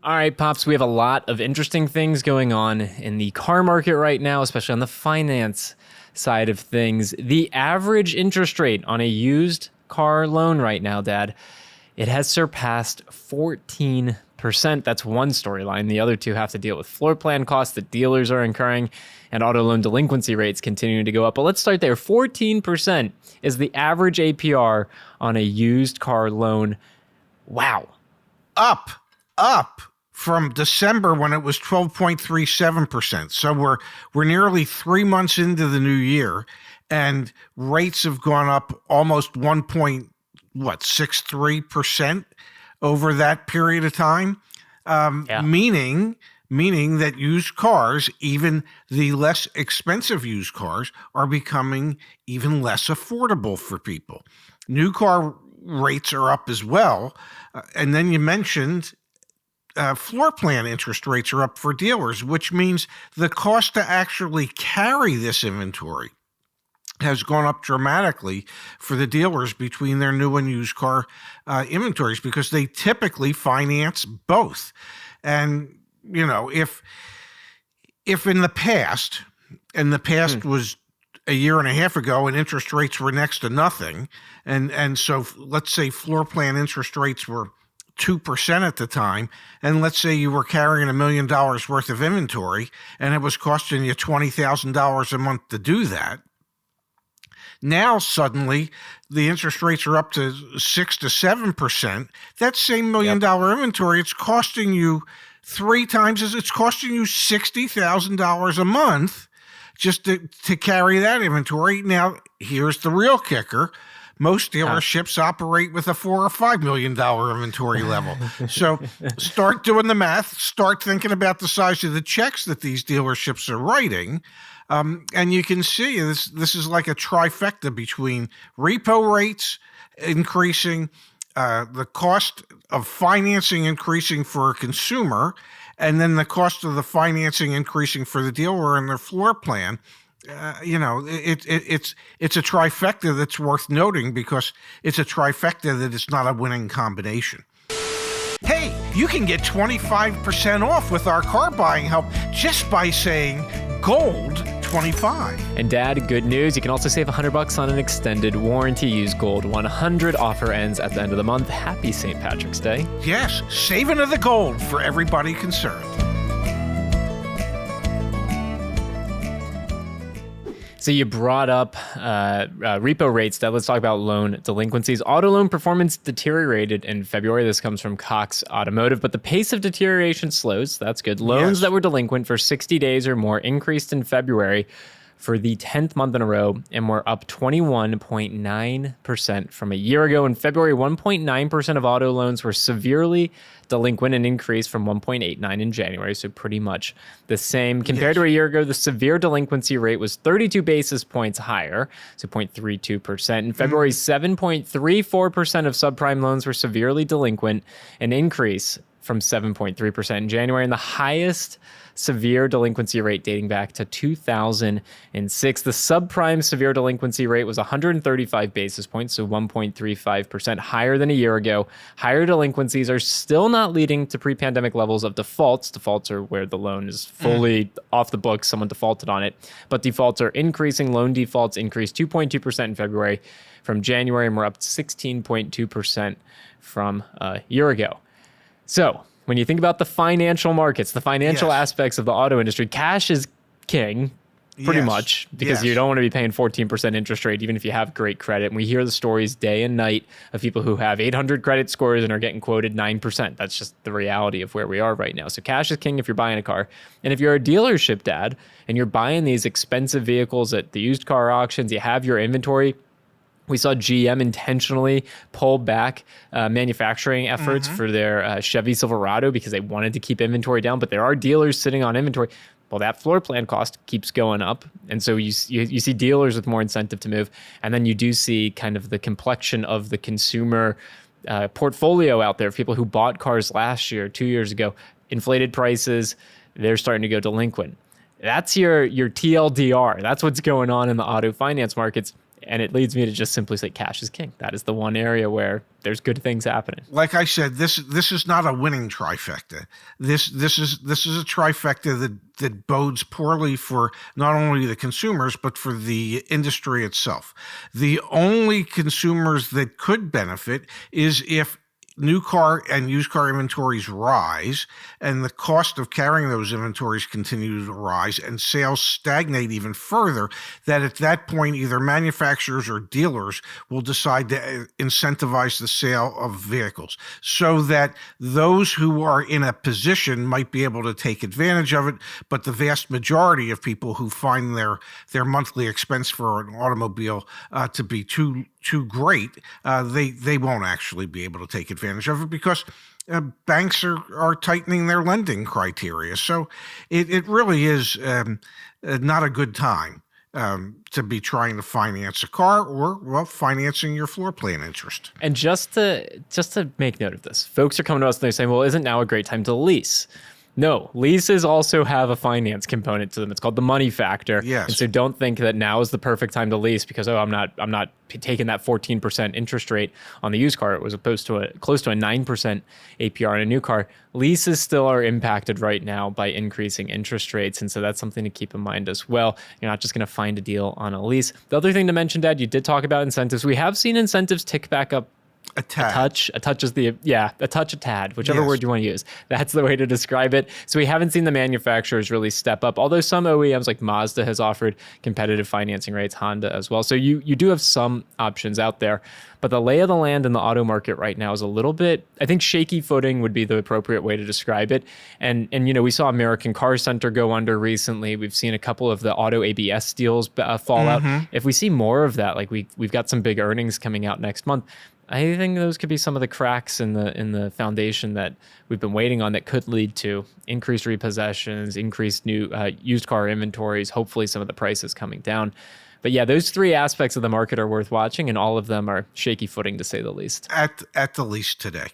All right, Pops, we have a lot of interesting things going on in the car market right now, especially on the finance side of things. The average interest rate on a used car loan right now, Dad, it has surpassed 14%. That's one storyline. The other two have to deal with floor plan costs that dealers are incurring and auto loan delinquency rates continuing to go up. But let's start there. 14% is the average APR on a used car loan. Wow. Up from December when it was 12.37%. So we're nearly 3 months into the new year, and rates have gone up almost 1.63% over that period of time. Meaning that used cars, even the less expensive used cars, are becoming even less affordable for people. New car rates are up as well. And then you mentioned floor plan interest rates are up for dealers, which means the cost to actually carry this inventory has gone up dramatically for the dealers between their new and used car inventories, because they typically finance both. And, you know, if in the past, was a year and a half ago, and interest rates were next to nothing, and so let's say floor plan interest rates were 2% at the time, and let's say you were carrying $1 million worth of inventory, and it was costing you $20,000 a month to do that. Now suddenly the interest rates are up to 6 to 7%. That same $1 million inventory, it's costing you 3 times as it's costing you $60,000 a month just to carry that inventory. Now, here's the real kicker. Most dealerships operate with a $4 or $5 million inventory level. So start doing the math, start thinking about the size of the checks that these dealerships are writing. And you can see this is like a trifecta between repo rates increasing, the cost of financing increasing for a consumer, and then the cost of the financing increasing for the dealer and their floor plan. It's a trifecta that's worth noting, because it's a trifecta that is not a winning combination. Hey, you can get 25% off with our car buying help just by saying Gold 25. And Dad, good news. You can also save $100 on an extended warranty. Use Gold 100. Offer ends at the end of the month. Happy St. Patrick's Day. Yes, saving of the gold for everybody concerned. So you brought up repo rates. Let's talk about loan delinquencies. Auto loan performance deteriorated in February. This comes from Cox Automotive, but the pace of deterioration slows. That's good. Loans that were delinquent for 60 days or more increased in February for the 10th month in a row, and were up 21.9% from a year ago. In February, 1.9% of auto loans were severely delinquent, an increase from 1.89 in January, so pretty much the same. Compared to a year ago, the severe delinquency rate was 32 basis points higher, so 0.32%. In February, 7.34% of subprime loans were severely delinquent, an increase from 7.3% in January, and the highest severe delinquency rate dating back to 2006. The subprime severe delinquency rate was 135 basis points, so 1.35% higher than a year ago. Higher delinquencies are still not leading to pre-pandemic levels of defaults. Defaults are where the loan is fully off the books, someone defaulted on it, but defaults are increasing. Loan defaults increased 2.2% in February from January, and we're up 16.2% from a year ago. So when you think about the financial markets, the financial aspects of the auto industry, cash is king, pretty much, because you don't want to be paying 14% interest rate, even if you have great credit. And we hear the stories day and night of people who have 800 credit scores and are getting quoted 9%. That's just the reality of where we are right now. So cash is king if you're buying a car. And if you're a dealership, Dad, and you're buying these expensive vehicles at the used car auctions, you have your inventory. We saw GM intentionally pull back manufacturing efforts for their Chevy Silverado because they wanted to keep inventory down, but there are dealers sitting on inventory. Well, that floor plan cost keeps going up. And so you see dealers with more incentive to move. And then you do see kind of the complexion of the consumer portfolio out there. People who bought cars last year, 2 years ago, inflated prices, they're starting to go delinquent. That's your TLDR. That's what's going on in the auto finance markets. And it leads me to just simply say cash is king. That is the one area where there's good things happening. Like I said, this is not a winning trifecta. This is a trifecta that bodes poorly for not only the consumers but for the industry itself. The only consumers that could benefit is if new car and used car inventories rise and the cost of carrying those inventories continue to rise and sales stagnate even further, that at that point either manufacturers or dealers will decide to incentivize the sale of vehicles so that those who are in a position might be able to take advantage of it, but the vast majority of people who find their monthly expense for an automobile to be too great, they won't actually be able to take advantage of it because banks are tightening their lending criteria. So it really is not a good time to be trying to finance a car or financing your floor plan interest. And just to make note of this, folks are coming to us and they're saying, well, isn't now a great time to lease? No, leases also have a finance component to them. It's called the money factor. Yes. And so don't think that now is the perfect time to lease because, I'm not taking that 14% interest rate on the used car. It was opposed to close to a 9% APR on a new car. Leases still are impacted right now by increasing interest rates. And so that's something to keep in mind as well. You're not just going to find a deal on a lease. The other thing to mention, Dad, you did talk about incentives. We have seen incentives tick back up a tad. A touch is a tad, whichever word you want to use. That's the way to describe it. So we haven't seen the manufacturers really step up, although some OEMs like Mazda has offered competitive financing rates, Honda as well. So you do have some options out there, but the lay of the land in the auto market right now is a little bit, I think shaky footing would be the appropriate way to describe it. And we saw American Car Center go under recently. We've seen a couple of the auto ABS deals fall out. If we see more of that, like we've got some big earnings coming out next month, I think those could be some of the cracks in the foundation that we've been waiting on that could lead to increased repossessions, increased new used car inventories, hopefully some of the prices coming down. But yeah, those three aspects of the market are worth watching, and all of them are shaky footing to say the least. At the least today.